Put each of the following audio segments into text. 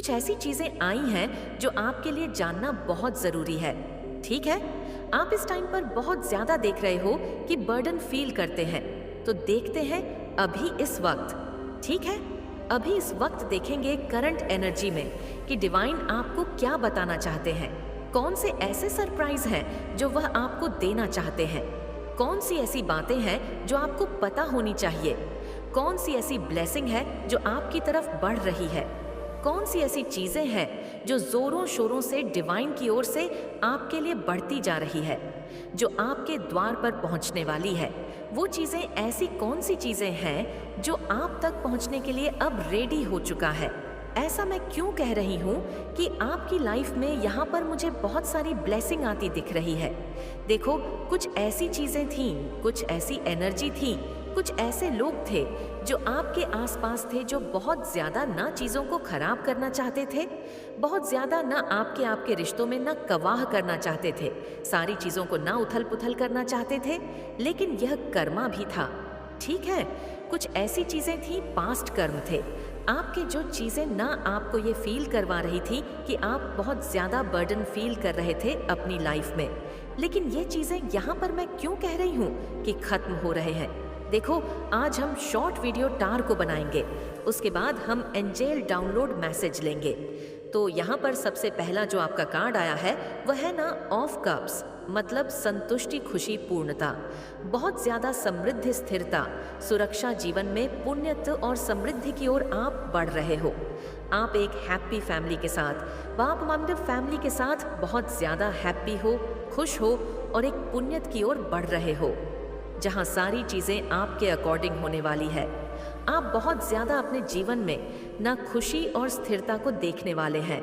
कुछ ऐसी चीजें आई हैं जो आपके लिए जानना बहुत जरूरी है। ठीक है, आप इस टाइम पर बहुत ज्यादा देख रहे हो कि बर्डन फील करते हैं, तो देखते हैं अभी इस वक्त। ठीक है, अभी इस वक्त देखेंगे करंट एनर्जी में कि डिवाइन आपको क्या बताना चाहते हैं। कौन से ऐसे सरप्राइज हैं जो वह आपको देना चाहते हैं। कौन सी ऐसी बातें हैं जो आपको पता होनी चाहिए। कौन सी ऐसी ब्लेसिंग है जो आपकी तरफ बढ़ रही है। कौन सी ऐसी चीजें हैं जो जोरों शोरों से डिवाइन की ओर से आपके लिए बढ़ती जा रही है, जो आपके द्वार पर पहुंचने वाली है। वो चीजें ऐसी कौन सी चीजें हैं जो आप तक पहुंचने के लिए अब रेडी हो चुका है। ऐसा मैं क्यों कह रही हूँ कि आपकी लाइफ में यहाँ पर मुझे बहुत सारी ब्लेसिंग आती दिख रही है। देखो, कुछ ऐसी चीजें थीं, कुछ ऐसी एनर्जी थी, कुछ ऐसे लोग थे जो आपके आसपास थे, जो बहुत ज्यादा ना चीजों को खराब करना चाहते थे, बहुत ज्यादा ना आपके रिश्तों में ना कवाह करना चाहते थे, सारी चीजों को ना उथल पुथल करना चाहते थे, लेकिन यह कर्मा भी था। ठीक है, कुछ ऐसी चीजें थी, पास्ट कर्म थे, आपके जो चीजें ना आपको ये फील करवा रही थी कि आप बहुत ज्यादा बर्डन फील कर रहे थे अपनी लाइफ में। लेकिन ये चीजें यहाँ पर मैं क्यों कह रही हूँ कि खत्म हो रहे हैं। देखो, आज हम शॉर्ट वीडियो टार को बनाएंगे, उसके बाद हम एंजेल डाउनलोड मैसेज लेंगे। तो यहाँ पर सबसे पहला जो आपका कार्ड आया है वह है ना ऑफ कप्स, मतलब संतुष्टि, खुशी, पूर्णता, बहुत ज्यादा समृद्धि, स्थिरता, सुरक्षा, जीवन में पुण्यत्व और समृद्धि की ओर आप बढ़ रहे हो। आप एक हैप्पी फैमिली के साथ, बाप मम्मी फैमिली के साथ बहुत ज्यादा हैप्पी हो, खुश हो और एक पुण्यत की ओर बढ़ रहे हो, जहां सारी चीजें आपके अकॉर्डिंग होने वाली है। आप बहुत ज्यादा अपने जीवन में ना खुशी और स्थिरता को देखने वाले हैं।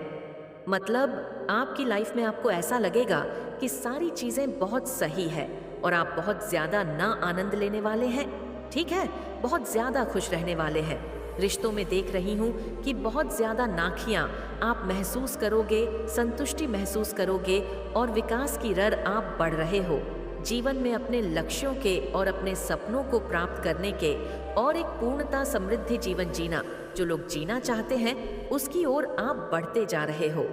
मतलब आपकी लाइफ में आपको ऐसा लगेगा कि सारी चीजें बहुत सही है और आप बहुत ज्यादा ना आनंद लेने वाले हैं। ठीक है, बहुत ज्यादा खुश रहने वाले हैं। रिश्तों में देख रही हूँ कि बहुत ज्यादा नाखियां आप महसूस करोगे, संतुष्टि महसूस करोगे और विकास की रर आप बढ़ रहे हो। जीवन में अपने लक्ष्यों के और अपने सपनों को प्राप्त करने के और एक पूर्णता, समृद्धि जीवन जीना जो लोग जीना चाहते हैं, उसकी ओर आप बढ़ते जा रहे हो।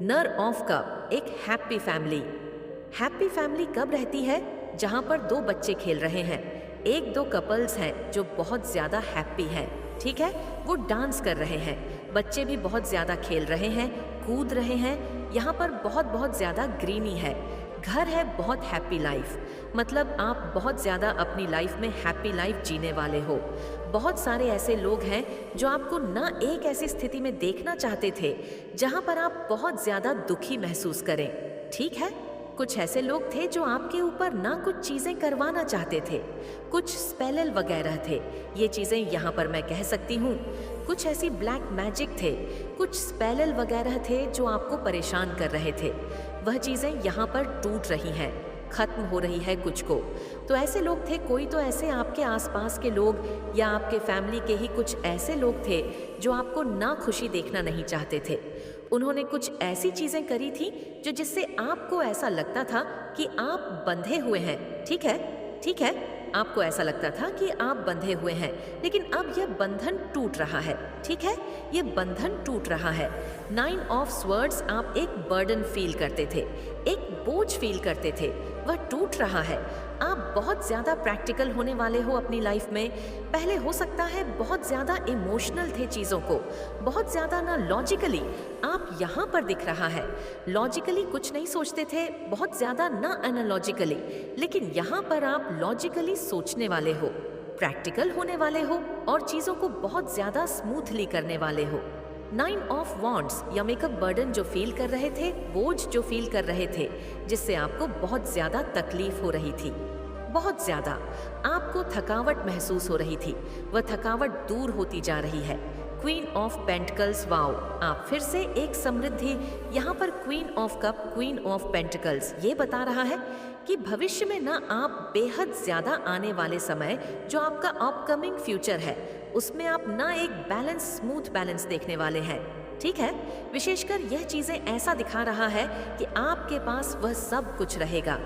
नर ऑफ कप, एक हैप्पी फैमिली। हैप्पी फैमिली कब रहती है? जहां पर दो बच्चे खेल रहे हैं, एक दो कपल्स हैं जो बहुत ज्यादा हैप्पी हैं। ठीक है, वो डांस कर रहे हैं, बच्चे भी बहुत ज्यादा खेल रहे हैं, कूद रहे हैं, यहाँ पर बहुत बहुत ज्यादा ग्रीनी है, घर है, बहुत हैप्पी लाइफ। मतलब आप बहुत ज़्यादा अपनी लाइफ में हैप्पी लाइफ जीने वाले हो। बहुत सारे ऐसे लोग हैं जो आपको ना एक ऐसी स्थिति में देखना चाहते थे जहां पर आप बहुत ज़्यादा दुखी महसूस करें। ठीक है, कुछ ऐसे लोग थे जो आपके ऊपर ना कुछ चीज़ें करवाना चाहते थे, कुछ स्पेल वगैरह थे। ये चीज़ें यहाँ पर मैं कह सकती हूँ, कुछ ऐसी ब्लैक मैजिक थे, कुछ स्पेल वगैरह थे जो आपको परेशान कर रहे थे। वह चीज़ें यहाँ पर टूट रही हैं, खत्म हो रही है कुछ को। तो ऐसे लोग थे, कोई तो ऐसे आपके आसपास के लोग या आपके फैमिली के ही कुछ ऐसे लोग थे जो आपको ना खुशी देखना नहीं चाहते थे। उन्होंने कुछ ऐसी चीज़ें करी थी जो जिससे आपको ऐसा लगता था कि आप बंधे हुए हैं। ठीक है, ठीक है, आपको ऐसा लगता था कि आप बंधे हुए हैं, लेकिन अब यह बंधन टूट रहा है। ठीक है, यह बंधन टूट रहा है। 9 ऑफ स्वर्ड्स, आप एक बर्डन फील करते थे, एक बोझ फील करते थे, वह टूट रहा है। आप बहुत ज़्यादा प्रैक्टिकल होने वाले हो अपनी लाइफ में। पहले हो सकता है बहुत ज़्यादा इमोशनल थे चीज़ों को, बहुत ज़्यादा ना लॉजिकली। आप यहाँ पर दिख रहा है, लॉजिकली कुछ नहीं सोचते थे, बहुत ज़्यादा ना एनालॉजिकली, लेकिन यहाँ पर आप लॉजिकली सोचने वाले हो, प्रैक्टिकल होने वाले हो और चीज़ों को बहुत ज़्यादा स्मूथली करने वाले हो। 9 ऑफ वॉन्ड्स, या मेकअप बर्डन जो फील कर रहे थे, बोझ जो फील कर रहे थे, जिससे आपको बहुत ज्यादा तकलीफ हो रही थी, बहुत ज्यादा आपको थकावट महसूस हो रही थी, वह थकावट दूर होती जा रही है। क्वीन ऑफ पेंटिकल्स, वाओ, आप फिर से एक समृद्धि। यहाँ पर queen of cup, queen of pentacles ये बता रहा है कि भविष्य में ना आप बेहद ज्यादा आने वाले समय, जो आपका अपकमिंग फ्यूचर है, उसमें आप ना एक बैलेंस, स्मूथ बैलेंस देखने वाले हैं। ठीक है, विशेषकर यह चीजें ऐसा दिखा रहा है कि आपके पास वह सब कुछ रहेगा,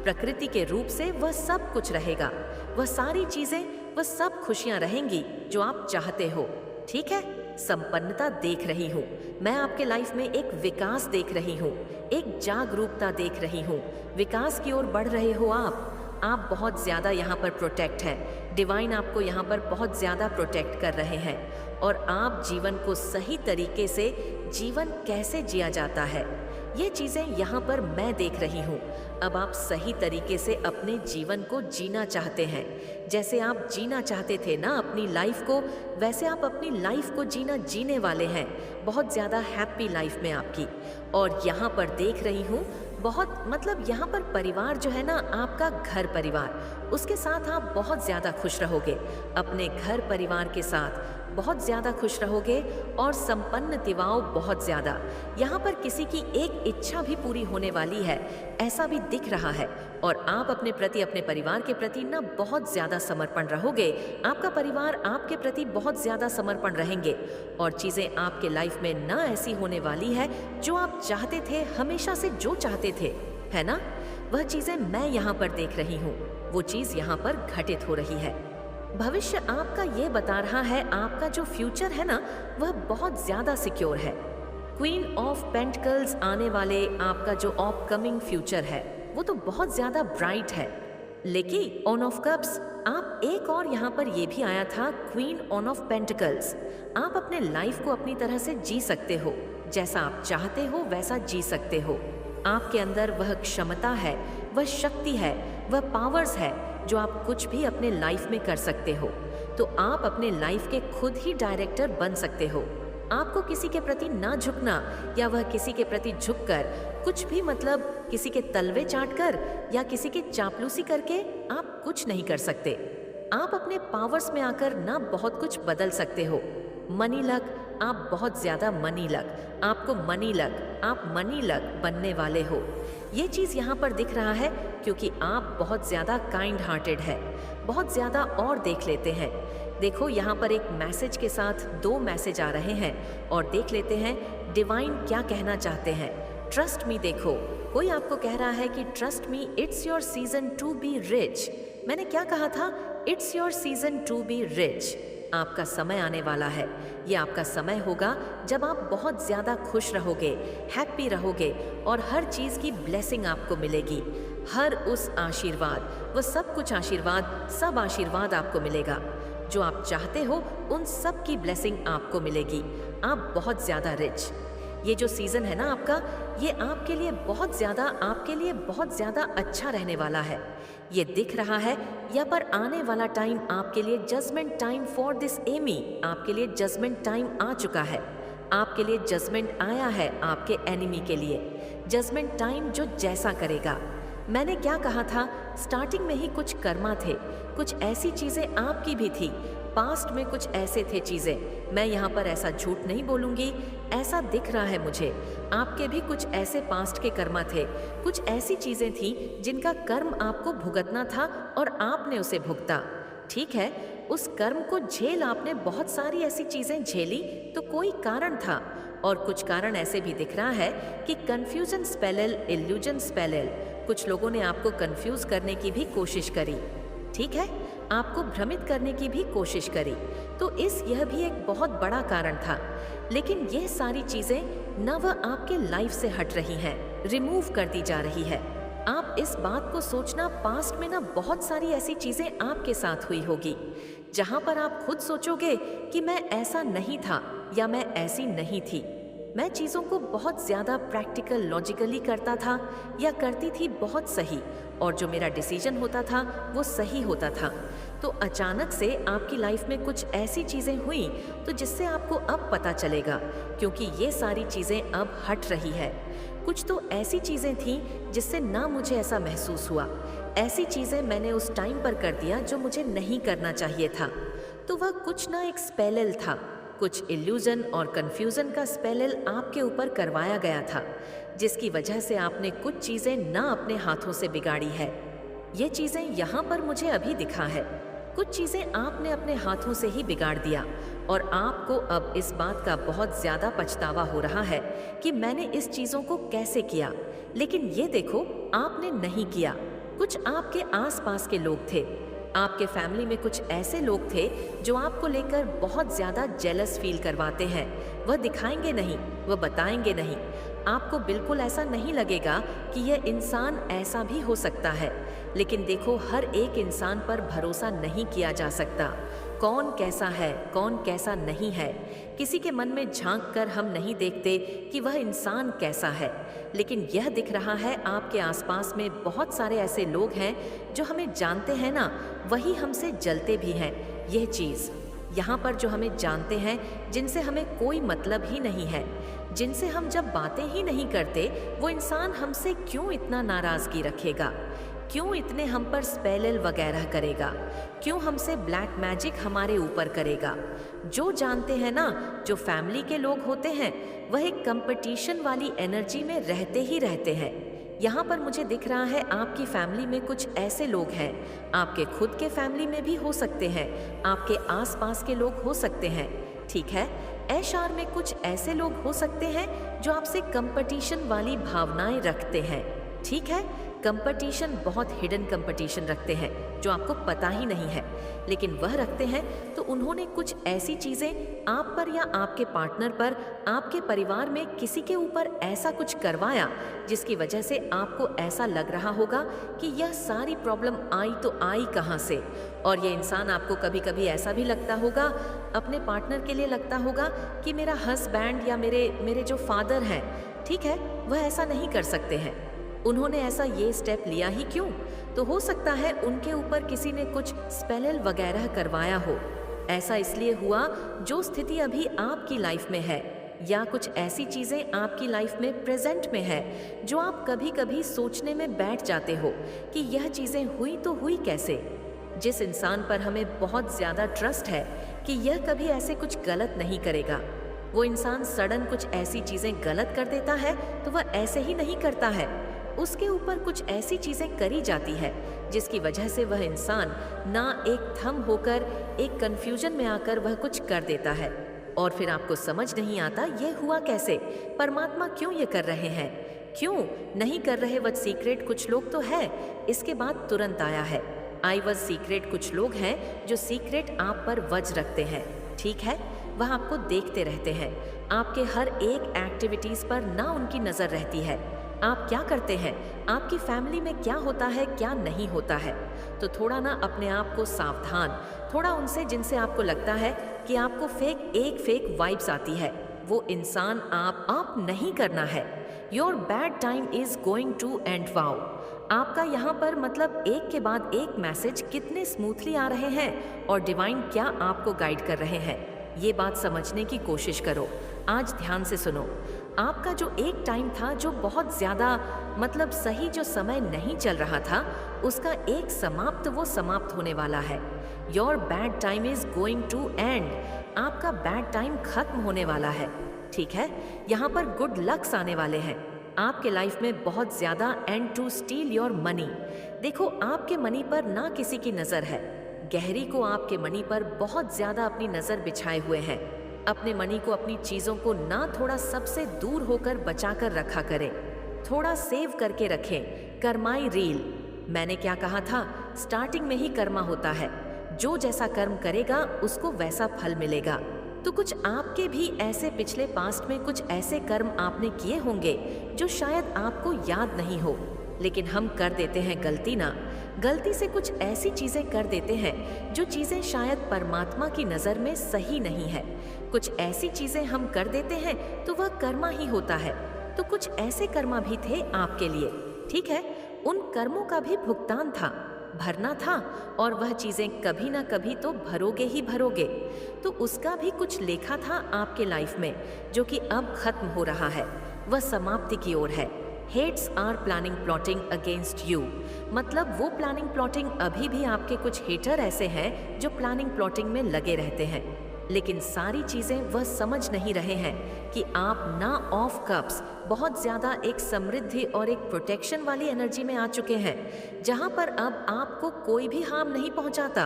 प्रकृति के रूप से वह सब कुछ रहेगा, वह सारी चीजें, वह सब खुशियां रहेंगी जो आप चाहते हो। ठीक है, संपन्नता देख रही हूँ। मैं आपके लाइफ में एक विकास देख रही हूँ, एक जागरूकता देख रही हूँ। विकास की ओर बढ़ रहे हो आप बहुत ज़्यादा यहाँ पर प्रोटेक्ट हैं। डिवाइन आपको यहाँ पर बहुत ज़्यादा प्रोटेक्ट कर रहे हैं और आप जीवन को सही तरीके से जीवन कैसे जिया जाता है, ये चीज़ें यहाँ पर मैं देख रही हूँ। अब आप सही तरीके से अपने जीवन को जीना चाहते हैं। जैसे आप जीना चाहते थे ना अपनी लाइफ को, वैसे आप अपनी लाइफ को जीने वाले हैं। बहुत ज़्यादा हैप्पी लाइफ में आपकी। और यहाँ पर देख रही हूँ यहाँ पर परिवार जो है ना, आपका घर परिवार, उसके साथ आप बहुत ज़्यादा खुश रहोगे। अपने घर परिवार के साथ बहुत ज़्यादा खुश रहोगे और संपन्न दिवाओ बहुत ज़्यादा। यहाँ पर किसी की एक इच्छा भी पूरी होने वाली है, ऐसा भी दिख रहा है। और आप अपने परिवार के प्रति ना बहुत ज़्यादा समर्पण रहोगे। आपका परिवार आपके प्रति बहुत ज़्यादा समर्पण रहेंगे और चीज़ें आपके लाइफ में ना ऐसी होने वाली है जो आप चाहते थे, हमेशा से जो चाहते थे, है ना, वह चीज़ें मैं यहाँ पर देख रही हूँ। वो चीज़ यहाँ पर घटित हो रही है। भविष्य आपका ये बता रहा है, आपका जो फ्यूचर है ना, वह बहुत ज़्यादा सिक्योर है। क्वीन ऑफ पेंटिकल्स आने वाले आपका जो अपकमिंग फ्यूचर है वो तो बहुत ज़्यादा ब्राइट है। लेकिन ऑन ऑफ कप्स, आप एक और यहाँ पर ये भी आया था, क्वीन ऑन ऑफ पेंटिकल्स। आप अपने लाइफ को अपनी तरह से जी सकते हो, जैसा आप चाहते हो वैसा जी सकते हो। आपके अंदर वह क्षमता है, वह शक्ति है, वह पावर्स है जो आप कुछ भी अपने लाइफ में कर सकते हो। तो आप अपने लाइफ के खुद ही डायरेक्टर बन सकते हो। आपको किसी के प्रति ना झुकना या वह किसी के प्रति झुककर कुछ भी, किसी के तलवे चाटकर या किसी की चापलूसी करके आप कुछ नहीं कर सकते। आप अपने पावर्स में आकर ना बहुत कुछ बदल सकते हो। मनी लक, आप बहुत ज़्यादा मनी लक, आपको मनी लक, आप मनी लक बनने वाले हो। ये चीज़ यहाँ पर दिख रहा है क्योंकि आप बहुत ज़्यादा काइंड हार्टेड है, बहुत ज़्यादा और देख लेते हैं। देखो यहाँ पर एक मैसेज के साथ 2 मैसेज आ रहे हैं और देख लेते हैं डिवाइन क्या कहना चाहते हैं। ट्रस्ट मी, देखो कोई आपको कह रहा है कि trust me, it's your season to be rich. मैंने क्या कहा था? It's your season to be rich. आपका समय आने वाला है। ये आपका समय होगा जब आप बहुत ज़्यादा खुश रहोगे, हैप्पी रहोगे और हर चीज़ की ब्लेसिंग आपको मिलेगी। हर उस आशीर्वाद, वो सब कुछ आशीर्वाद, सब आशीर्वाद आपको मिलेगा जो आप चाहते हो। उन सब की ब्लेसिंग आपको मिलेगी। आप बहुत ज़्यादा रिच। ये जो सीज़न है ना आपका, ये आपके लिए बहुत ज़्यादा अच्छा रहने वाला है। ये दिख रहा है। यहाँ पर आने वाला टाइम आपके लिए judgement time for this Amy. आपके लिए जजमेंट टाइम आ चुका है। आपके लिए जजमेंट आया है, आपके एनिमी के लिए जजमेंट टाइम जो जैसा करेगा। मैंने क्या कहा था? स्टार्टिंग में ही कुछ कर्मा थे, कुछ ऐसी चीज़ें आपकी भी थी, पास्ट में कुछ ऐसे थे चीज़ें। मैं यहाँ पर ऐसा झूठ नहीं बोलूँगी, ऐसा दिख रहा है मुझे। आपके भी कुछ ऐसे पास्ट के कर्मा थे, कुछ ऐसी चीज़ें थी जिनका कर्म आपको भुगतना था और आपने उसे भुगता। ठीक है, उस कर्म को झेल आपने, बहुत सारी ऐसी चीज़ें झेली तो कोई कारण था। और कुछ कारण ऐसे भी दिख रहा है कि कन्फ्यूजन स्पेलल, इल्यूजन स्पेलल, कुछ लोगों ने आपको कंफ्यूज करने की भी कोशिश करी। ठीक है, आपको भ्रमित करने की भी कोशिश करी। तो यह भी एक बहुत बड़ा कारण था। लेकिन यह सारी चीज़ें न वह आपके लाइफ से हट रही हैं, रिमूव कर दी जा रही है। आप इस बात को सोचना, पास्ट में ना बहुत सारी ऐसी चीज़ें आपके साथ हुई होगी जहाँ पर आप खुद सोचोगे कि मैं ऐसा नहीं था या मैं ऐसी नहीं थी। मैं चीज़ों को बहुत ज़्यादा प्रैक्टिकल, लॉजिकली करता था या करती थी बहुत सही, और जो मेरा डिसीजन होता था वो सही होता था। तो अचानक से आपकी लाइफ में कुछ ऐसी चीज़ें हुई तो जिससे आपको अब पता चलेगा, क्योंकि ये सारी चीज़ें अब हट रही है। कुछ तो ऐसी चीज़ें थीं जिससे ना मुझे ऐसा महसूस हुआ, ऐसी चीज़ें मैंने उस टाइम पर कर दिया जो मुझे नहीं करना चाहिए था। तो वह कुछ ना एक स्पेलल था, कुछ इल्यूजन और कन्फ्यूज़न का स्पेलल आपके ऊपर करवाया गया था, जिसकी वजह से आपने कुछ चीज़ें ना अपने हाथों से बिगाड़ी है। ये चीज़ें यहाँ पर मुझे अभी दिखा है, कुछ चीज़ें आपने अपने हाथों से ही बिगाड़ दिया और आपको अब इस बात का बहुत ज़्यादा पछतावा हो रहा है कि मैंने इस चीज़ों को कैसे किया। लेकिन ये देखो, आपने नहीं किया। कुछ आपके आसपास के लोग थे, आपके फैमिली में कुछ ऐसे लोग थे जो आपको लेकर बहुत ज़्यादा जेलस फील करवाते हैं। वह दिखाएंगे नहीं, वह बताएंगे नहीं। आपको बिल्कुल ऐसा नहीं लगेगा कि यह इंसान ऐसा भी हो सकता है। लेकिन देखो, हर एक इंसान पर भरोसा नहीं किया जा सकता। कौन कैसा है, कौन कैसा नहीं है, किसी के मन में झांक कर हम नहीं देखते कि वह इंसान कैसा है। लेकिन यह दिख रहा है आपके आसपास में बहुत सारे ऐसे लोग हैं जो हमें जानते हैं ना, वही हमसे जलते भी हैं। यह चीज़ यहाँ पर जो हमें जानते हैं, जिनसे हमें कोई मतलब ही नहीं है, जिनसे हम जब बातें ही नहीं करते, वो इंसान हमसे क्यों इतना नाराज़गी रखेगा? क्यों इतने हम पर स्पेल वगैरह करेगा? क्यों हमसे ब्लैक मैजिक हमारे ऊपर करेगा? जो जानते हैं ना, जो फैमिली के लोग होते हैं, वह एक कंपटीशन वाली एनर्जी में रहते ही रहते हैं। यहाँ पर मुझे दिख रहा है आपकी फैमिली में कुछ ऐसे लोग हैं, आपके खुद के फैमिली में भी हो सकते हैं, आपके आसपास के लोग हो सकते हैं। ठीक है, एशआर में कुछ ऐसे लोग हो सकते हैं जो आपसे कंपटीशन वाली भावनाएं रखते हैं। ठीक है, कंपटीशन बहुत हिडन कंपटीशन रखते हैं जो आपको पता ही नहीं है, लेकिन वह रखते हैं तो उन्होंने कुछ ऐसी चीज़ें आप पर या आपके पार्टनर पर, आपके परिवार में किसी के ऊपर ऐसा कुछ करवाया जिसकी वजह से आपको ऐसा लग रहा होगा कि यह सारी प्रॉब्लम आई तो आई कहाँ से। और यह इंसान आपको कभी कभी ऐसा भी लगता होगा, अपने पार्टनर के लिए लगता होगा कि मेरा हस्बैंड या मेरे जो फादर हैं, ठीक है, वह ऐसा नहीं कर सकते हैं, उन्होंने ऐसा ये स्टेप लिया ही क्यों? तो हो सकता है उनके ऊपर किसी ने कुछ स्पेल वगैरह करवाया हो। ऐसा इसलिए हुआ जो स्थिति अभी आपकी लाइफ में है, या कुछ ऐसी चीज़ें आपकी लाइफ में प्रेजेंट में है जो आप कभी कभी सोचने में बैठ जाते हो कि यह चीज़ें हुई तो हुई कैसे। जिस इंसान पर हमें बहुत ज़्यादा ट्रस्ट है कि यह कभी ऐसे कुछ गलत नहीं करेगा, वो इंसान सडन कुछ ऐसी चीज़ें गलत कर देता है तो वह ऐसे ही नहीं करता है, उसके ऊपर कुछ ऐसी चीज़ें करी जाती है जिसकी वजह से वह इंसान ना एक थम होकर एक कंफ्यूजन में आकर वह कुछ कर देता है, और फिर आपको समझ नहीं आता यह हुआ कैसे, परमात्मा क्यों ये कर रहे हैं, क्यों नहीं कर रहे। वह सीक्रेट कुछ लोग तो है, इसके बाद तुरंत आया है आई वॉज सीक्रेट। कुछ लोग हैं जो सीक्रेट आप पर वज रखते हैं। ठीक है, वह आपको देखते रहते हैं, आपके हर एक एक्टिविटीज़ पर ना उनकी नज़र रहती है, आप क्या करते हैं, आपकी फैमिली में क्या होता है क्या नहीं होता है। तो थोड़ा ना अपने आप को सावधान, थोड़ा उनसे जिनसे आपको लगता है कि आपको फेक वाइब्स आती है, वो इंसान आप नहीं करना है। Your bad time is going to end. Wow, आपका यहाँ पर मतलब एक के बाद एक मैसेज कितने स्मूथली आ रहे हैं और डिवाइन क्या आपको गाइड कर रहे हैं, ये बात समझने की कोशिश करो। आज ध्यान से सुनो, आपका जो एक टाइम था जो बहुत ज़्यादा मतलब सही जो समय नहीं चल रहा था, उसका एक वो समाप्त होने वाला है। Your bad time is going to end. आपका बैड टाइम खत्म होने वाला है। ठीक है, यहाँ पर गुड लक्स आने वाले हैं आपके लाइफ में बहुत ज़्यादा, and to steal your money. देखो, आपके मनी पर ना किसी की नज़र है, गहरी को आपके मनी पर बहुत ज़्यादा अपनी नज़र बिछाए हुए हैं। अपने मनी को, अपनी चीज़ों को ना थोड़ा सबसे दूर होकर बचा कर रखा करें, थोड़ा सेव करके रखें। कर्माई रील, मैंने क्या कहा था, स्टार्टिंग में ही कर्मा होता है, जो जैसा कर्म करेगा उसको वैसा फल मिलेगा। तो कुछ आपके भी ऐसे पिछले पास्ट में कुछ ऐसे कर्म आपने किए होंगे जो शायद आपको याद नहीं हो, लेकिन हम कर देते हैं गलती से कुछ ऐसी चीज़ें कर देते हैं जो चीज़ें शायद परमात्मा की नज़र में सही नहीं है। कुछ ऐसी चीज़ें हम कर देते हैं तो वह कर्मा ही होता है। तो कुछ ऐसे कर्मा भी थे आपके लिए, ठीक है, उन कर्मों का भी भुगतान था, भरना था, और वह चीज़ें कभी ना कभी तो भरोगे ही भरोगे। तो उसका भी कुछ लेखा था आपके लाइफ में जो कि अब खत्म हो रहा है, वह समाप्ति की ओर है। Haters are planning plotting against you, मतलब वो प्लानिंग प्लॉटिंग, अभी भी आपके कुछ हेटर ऐसे हैं जो प्लानिंग प्लॉटिंग में लगे रहते हैं, लेकिन सारी चीज़ें वह समझ नहीं रहे हैं कि आप ना ऑफ कप्स बहुत ज़्यादा एक समृद्धि और एक प्रोटेक्शन वाली एनर्जी में आ चुके हैं, जहाँ पर अब आपको कोई भी हार्म नहीं पहुँचाता।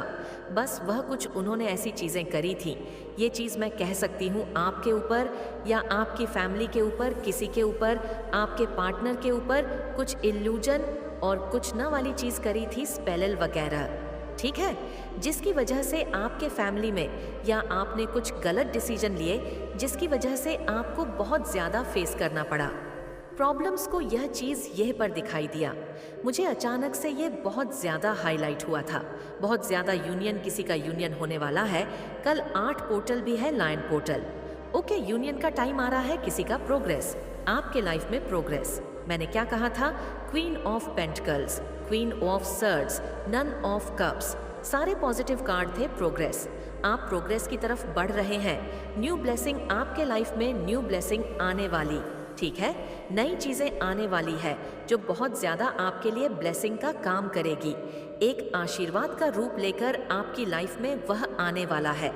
बस वह कुछ उन्होंने ऐसी चीज़ें करी थी, ये चीज़ मैं कह सकती हूँ आपके ऊपर या आपकी फैमिली के ऊपर, किसी के ऊपर, आपके पार्टनर के ऊपर कुछ इल्यूजन और कुछ न वाली चीज़ करी थी, स्पेल वगैरह। ठीक है, जिसकी वजह से आपके फैमिली में या आपने कुछ गलत डिसीजन लिए जिसकी वजह से आपको बहुत ज्यादा फेस करना पड़ा। प्रॉब्लम्स को यह चीज़ यह पर दिखाई दिया। मुझे अचानक से ये बहुत ज़्यादा हाईलाइट हुआ था। बहुत ज़्यादा यूनियन, किसी का यूनियन होने वाला है। कल 8 पोर्टल भी है, लायन पोर्टल। ओके, यूनियन का टाइम आ रहा है, किसी का प्रोग्रेस, आपके लाइफ में प्रोग्रेस। मैंने क्या कहा था? Queen of pentacles, queen of swords, nine of cups, सारे पॉजिटिव कार्ड थे प्रोग्रेस। आप प्रोग्रेस की तरफ बढ़ रहे हैं। न्यू ब्लेसिंग आपके लाइफ में, न्यू ब्लेसिंग आने वाली, ठीक है, नई चीजें आने वाली है जो बहुत ज्यादा आपके लिए ब्लेसिंग का काम करेगी। एक आशीर्वाद का रूप लेकर आपकी लाइफ में वह आने वाला है।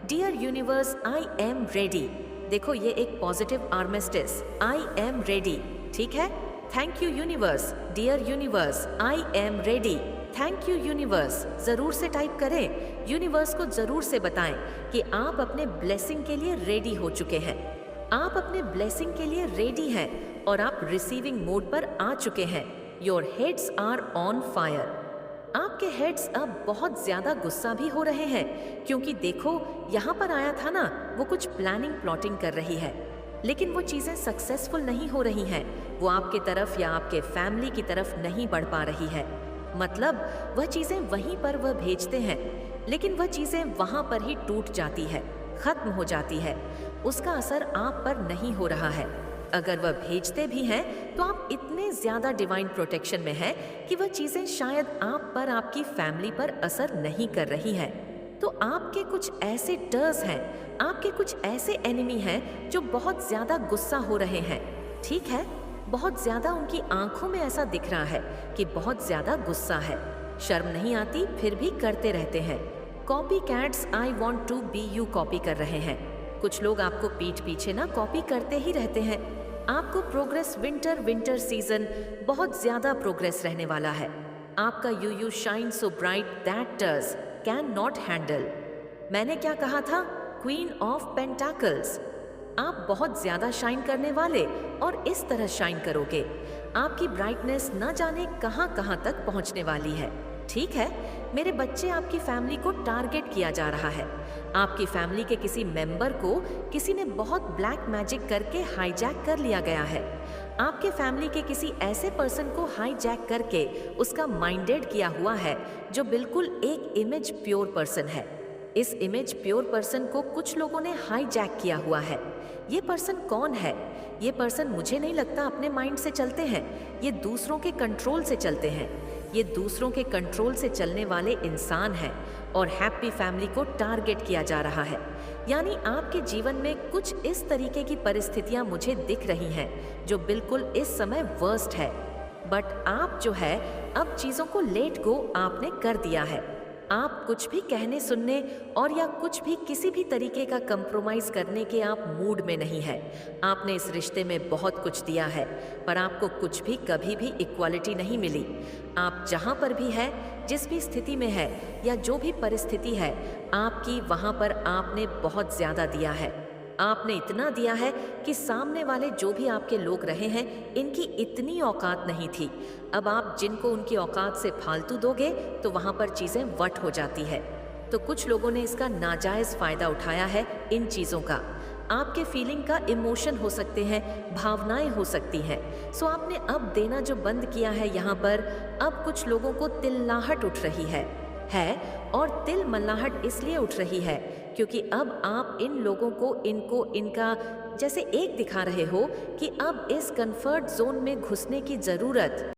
Dear universe, I am ready. देखो, ये एक positive armistice, I am ready, ठीक है। Thank you universe, dear universe, I am ready. Thank you universe, जरूर से टाइप करें, यूनिवर्स को जरूर से बताएं कि आप अपने ब्लेसिंग के लिए रेडी हो चुके हैं। आप अपने ब्लेसिंग के लिए रेडी हैं और आप रिसीविंग मोड पर आ चुके हैं। Your heads are on fire. आपके हेड्स अब बहुत ज्यादा गुस्सा भी हो रहे हैं, क्योंकि देखो, यहाँ पर आया था ना, वो कुछ प्लानिंग प्लॉटिंग कर रही है, लेकिन वो चीजें सक्सेसफुल नहीं हो रही हैं। वो आपके तरफ या आपके फैमिली की तरफ नहीं बढ़ पा रही है। मतलब वह चीजें वहीं पर वह भेजते हैं, लेकिन वह चीजें वहां पर ही टूट जाती है, खत्म हो जाती है। उसका असर आप पर नहीं हो रहा है। अगर वह भेजते भी हैं तो आप इतने ज्यादा डिवाइन प्रोटेक्शन में हैं कि वह चीजें शायद आप पर, आपकी फैमिली पर असर नहीं कर रही है। तो आपके कुछ ऐसे टर्स हैं, आपके कुछ ऐसे एनिमी हैं जो बहुत ज्यादा गुस्सा हो रहे हैं, ठीक है। बहुत ज्यादा उनकी आंखों में ऐसा दिख रहा है कि बहुत ज्यादा गुस्सा है। शर्म नहीं आती, फिर भी करते रहते हैं। Copy cats, I want to be you copy कर रहे हैं। कुछ लोग आपको पीठ पीछे ना कॉपी करते ही रहते हैं। आपको प्रोग्रेस, विंटर सीजन बहुत ज्यादा प्रोग्रेस रहने वाला है। आपका you shine so bright that others can not handle. मैंने क्या कहा था? Queen of pentacles. आप बहुत ज्यादा शाइन करने वाले और इस तरह शाइन करोगे। आपकी ब्राइटनेस न जाने कहां कहां तक पहुंचने वाली है, ठीक है। मेरे बच्चे, आपकी फैमिली को टारगेट किया जा रहा है। आपकी फैमिली के किसी मेंबर को किसी ने बहुत ब्लैक मैजिक करके हाईजैक कर लिया गया है। आपके फैमिली के किसी ऐसे पर्सन को हाईजैक करके उसका माइंडेड किया हुआ है जो बिल्कुल एक इमेज प्योर पर्सन है। इस इमेज प्योर पर्सन को कुछ लोगों ने हाईजैक किया हुआ है। ये पर्सन कौन है? ये पर्सन मुझे नहीं लगता अपने माइंड से चलते हैं, ये दूसरों के कंट्रोल से चलते हैं। ये दूसरों के कंट्रोल से चलने वाले इंसान हैं और हैप्पी फैमिली को टारगेट किया जा रहा है। यानी आपके जीवन में कुछ इस तरीके की परिस्थितियां मुझे दिख रही हैं जो बिल्कुल इस समय वर्स्ट है। बट आप जो है, अब चीजों को लेट गो आपने कर दिया है। आप कुछ भी कहने, सुनने और या कुछ भी किसी भी तरीके का कंप्रोमाइज करने के आप मूड में नहीं है। आपने इस रिश्ते में बहुत कुछ दिया है, पर आपको कुछ भी कभी भी इक्वालिटी नहीं मिली। आप जहाँ पर भी है, जिस भी स्थिति में है या जो भी परिस्थिति है आपकी, वहाँ पर आपने बहुत ज़्यादा दिया है। आपने इतना दिया है कि सामने वाले जो भी आपके लोग रहे हैं, इनकी इतनी औकात नहीं थी। अब आप जिनको उनकी औकात से फालतू दोगे तो वहाँ पर चीज़ें वट हो जाती है। तो कुछ लोगों ने इसका नाजायज़ फ़ायदा उठाया है इन चीज़ों का। आपके फीलिंग का इमोशन हो सकते हैं, भावनाएं हो सकती हैं। सो आपने अब देना जो बंद किया है यहाँ पर, अब कुछ लोगों को तिल्लाहट उठ रही है और तिल मल्लाहट इसलिए उठ रही है क्योंकि अब आप इन लोगों को, इनको, इनका जैसे एक दिखा रहे हो कि अब इस कंफर्ट जोन में घुसने की ज़रूरत